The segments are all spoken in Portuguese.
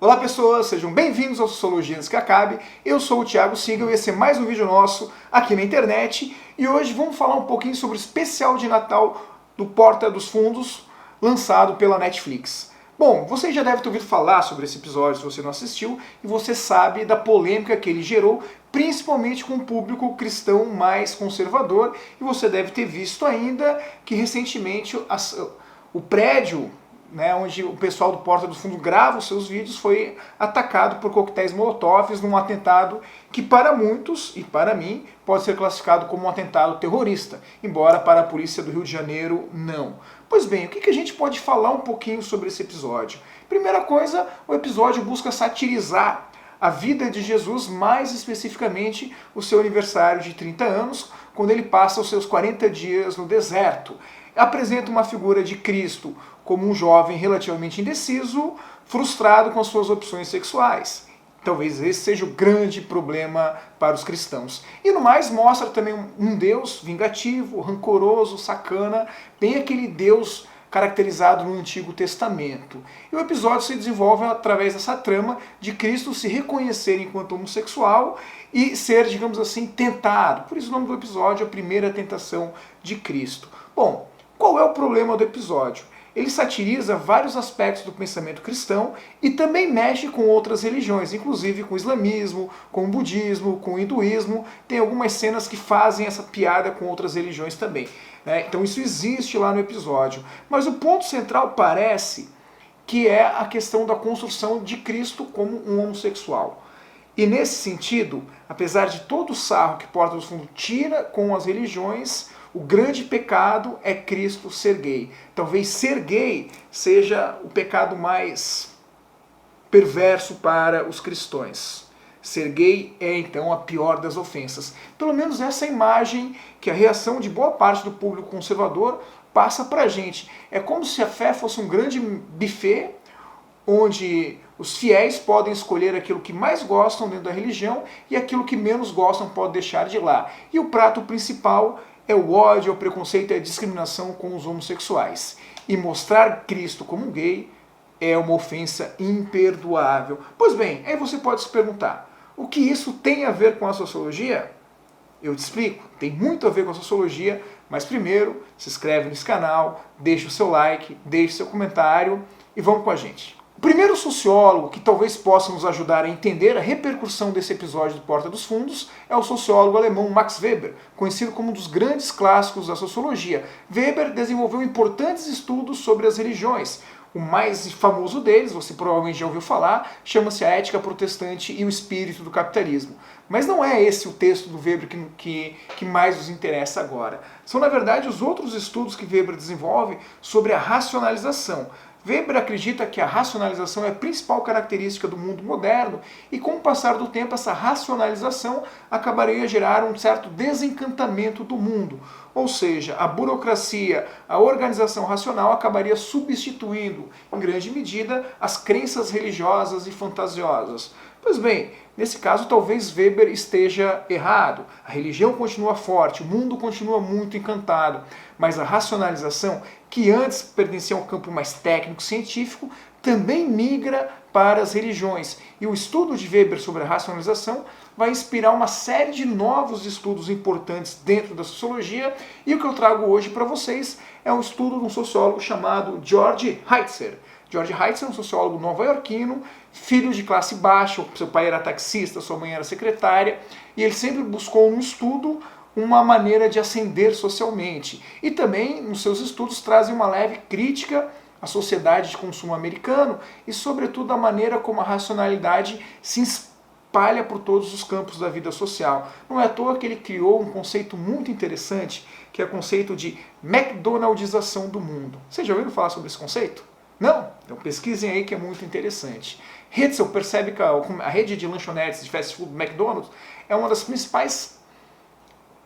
Olá pessoas, sejam bem-vindos ao Sociologia Antes que Acabe. Eu sou o Thiago Siegel e esse é mais um vídeo nosso aqui na internet. E hoje vamos falar um pouquinho sobre o especial de Natal do Porta dos Fundos, lançado pela Netflix. Bom, você já deve ter ouvido falar sobre esse episódio se você não assistiu, e você sabe da polêmica que ele gerou, principalmente com o público cristão mais conservador, e você deve ter visto ainda que recentemente o prédio, onde o pessoal do Porta dos Fundos grava os seus vídeos, foi atacado por coquetéis molotovs num atentado que para muitos, e para mim, pode ser classificado como um atentado terrorista, embora para a polícia do Rio de Janeiro não. Pois bem, o que a gente pode falar um pouquinho sobre esse episódio? Primeira coisa, o episódio busca satirizar a vida de Jesus, mais especificamente o seu aniversário de 30 anos, quando ele passa os seus 40 dias no deserto. Apresenta uma figura de Cristo como um jovem relativamente indeciso, frustrado com as suas opções sexuais. Talvez esse seja o grande problema para os cristãos. E no mais mostra também um Deus vingativo, rancoroso, sacana, bem aquele Deus caracterizado no Antigo Testamento. E o episódio se desenvolve através dessa trama de Cristo se reconhecer enquanto homossexual e ser, digamos assim, tentado. Por isso o nome do episódio é a primeira tentação de Cristo. Bom, qual é o problema do episódio? Ele satiriza vários aspectos do pensamento cristão e também mexe com outras religiões, inclusive com o islamismo, com o budismo, com o hinduísmo. Tem algumas cenas que fazem essa piada com outras religiões também. Então isso existe lá no episódio. Mas o ponto central parece que é a questão da construção de Cristo como um homossexual. E nesse sentido, apesar de todo o sarro que Porta dos Fundos tira com as religiões, o grande pecado é Cristo ser gay. Talvez ser gay seja o pecado mais perverso para os cristãos. Ser gay é então a pior das ofensas. Pelo menos essa imagem que a reação de boa parte do público conservador passa para a gente. É como se a fé fosse um grande buffet onde os fiéis podem escolher aquilo que mais gostam dentro da religião e aquilo que menos gostam pode deixar de lá. E o prato principal é o ódio, o preconceito e a discriminação com os homossexuais. E mostrar Cristo como gay é uma ofensa imperdoável. Pois bem, aí você pode se perguntar, o que isso tem a ver com a sociologia? Eu te explico, tem muito a ver com a sociologia, mas primeiro, se inscreve nesse canal, deixa o seu like, deixa o seu comentário e vamos com a gente. O primeiro sociólogo que talvez possa nos ajudar a entender a repercussão desse episódio do Porta dos Fundos é o sociólogo alemão Max Weber, conhecido como um dos grandes clássicos da sociologia. Weber desenvolveu importantes estudos sobre as religiões. O mais famoso deles, você provavelmente já ouviu falar, chama-se A Ética Protestante e o Espírito do Capitalismo. Mas não é esse o texto do Weber que mais nos interessa agora. São, na verdade, os outros estudos que Weber desenvolve sobre a racionalização. Weber acredita que a racionalização é a principal característica do mundo moderno e com o passar do tempo essa racionalização acabaria a gerar um certo desencantamento do mundo. Ou seja, a burocracia, a organização racional acabaria substituindo, em grande medida, as crenças religiosas e fantasiosas. Pois bem, nesse caso talvez Weber esteja errado. A religião continua forte, o mundo continua muito encantado, mas a racionalização, que antes pertencia a um campo mais técnico, científico, também migra para as religiões. E o estudo de Weber sobre a racionalização vai inspirar uma série de novos estudos importantes dentro da sociologia, e o que eu trago hoje para vocês é um estudo de um sociólogo chamado George Heitzer. George Heitzer é um sociólogo nova-iorquino, filho de classe baixa, seu pai era taxista, sua mãe era secretária, e ele sempre buscou no estudo uma maneira de ascender socialmente. E também, nos seus estudos, trazem uma leve crítica à sociedade de consumo americano e, sobretudo, a maneira como a racionalidade se espalha por todos os campos da vida social. Não é à toa que ele criou um conceito muito interessante, que é o conceito de McDonaldização do mundo. Vocês já ouviram falar sobre esse conceito? Não? Então pesquisem aí que é muito interessante. Herzl percebe que a rede de lanchonetes de fast food McDonald's é uma das principais.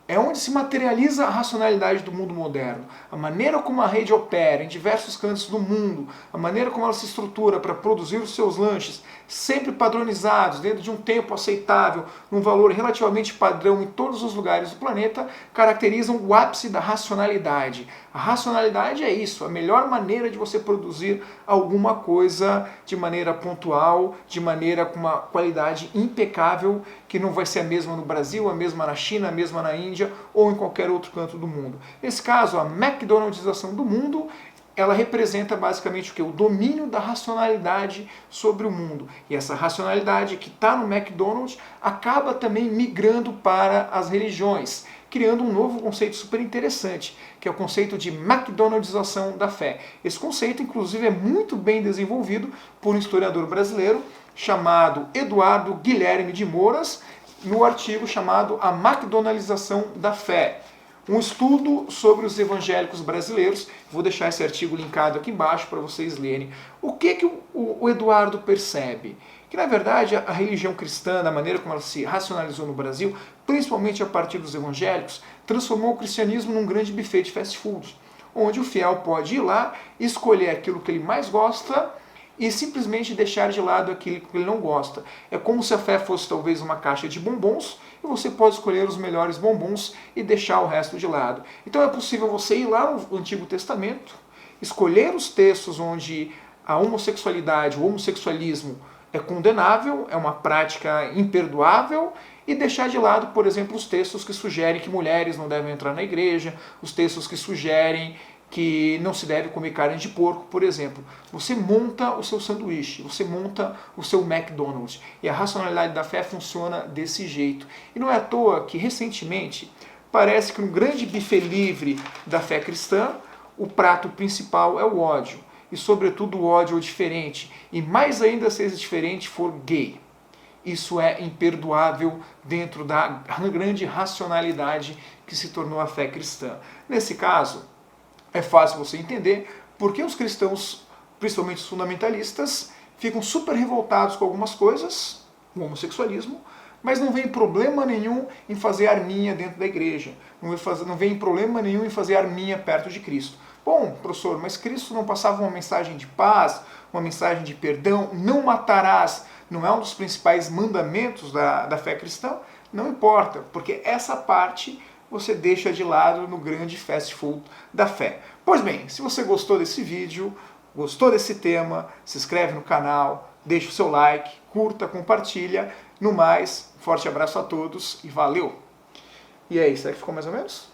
É onde se materializa a racionalidade do mundo moderno. A maneira como a rede opera em diversos cantos do mundo, a maneira como ela se estrutura para produzir os seus lanches, sempre padronizados, dentro de um tempo aceitável, num valor relativamente padrão em todos os lugares do planeta, caracterizam o ápice da racionalidade. A racionalidade é isso, a melhor maneira de você produzir alguma coisa de maneira pontual, de maneira com uma qualidade impecável, que não vai ser a mesma no Brasil, a mesma na China, a mesma na Índia ou em qualquer outro canto do mundo. Nesse caso, a McDonaldização do mundo, ela representa basicamente o que? O domínio da racionalidade sobre o mundo. E essa racionalidade que está no McDonald's acaba também migrando para as religiões, criando um novo conceito super interessante, que é o conceito de McDonaldização da fé. Esse conceito, inclusive, é muito bem desenvolvido por um historiador brasileiro chamado Eduardo Guilherme de Moras, no artigo chamado A McDonaldização da Fé. Um estudo sobre os evangélicos brasileiros. Vou deixar esse artigo linkado aqui embaixo para vocês lerem. O que o Eduardo percebe? Que, na verdade, a religião cristã, da maneira como ela se racionalizou no Brasil, principalmente a partir dos evangélicos, transformou o cristianismo num grande buffet de fast food, onde o fiel pode ir lá, escolher aquilo que ele mais gosta e simplesmente deixar de lado aquilo que ele não gosta. É como se a fé fosse talvez uma caixa de bombons e você pode escolher os melhores bombons e deixar o resto de lado. Então é possível você ir lá no Antigo Testamento, escolher os textos onde a homossexualidade, o homossexualismo é condenável, é uma prática imperdoável, e deixar de lado, por exemplo, os textos que sugerem que mulheres não devem entrar na igreja, os textos que sugerem que não se deve comer carne de porco, por exemplo. Você monta o seu sanduíche, você monta o seu McDonald's. E a racionalidade da fé funciona desse jeito. E não é à toa que, recentemente, parece que no grande buffet livre da fé cristã, o prato principal é o ódio. E, sobretudo, o ódio ao diferente. E mais ainda se esse diferente for gay. Isso é imperdoável dentro da grande racionalidade que se tornou a fé cristã. Nesse caso, é fácil você entender por que os cristãos, principalmente os fundamentalistas, ficam super revoltados com algumas coisas, o homossexualismo, mas não vem problema nenhum em fazer arminha dentro da igreja, não vem problema nenhum em fazer arminha perto de Cristo. Bom, professor, mas Cristo não passava uma mensagem de paz, uma mensagem de perdão, não matarás, não é um dos principais mandamentos da fé cristã? Não importa, porque essa parte você deixa de lado no grande fast food da fé. Pois bem, se você gostou desse vídeo, gostou desse tema, se inscreve no canal, deixa o seu like, curta, compartilha. No mais, forte abraço a todos e valeu! E aí, será que ficou mais ou menos?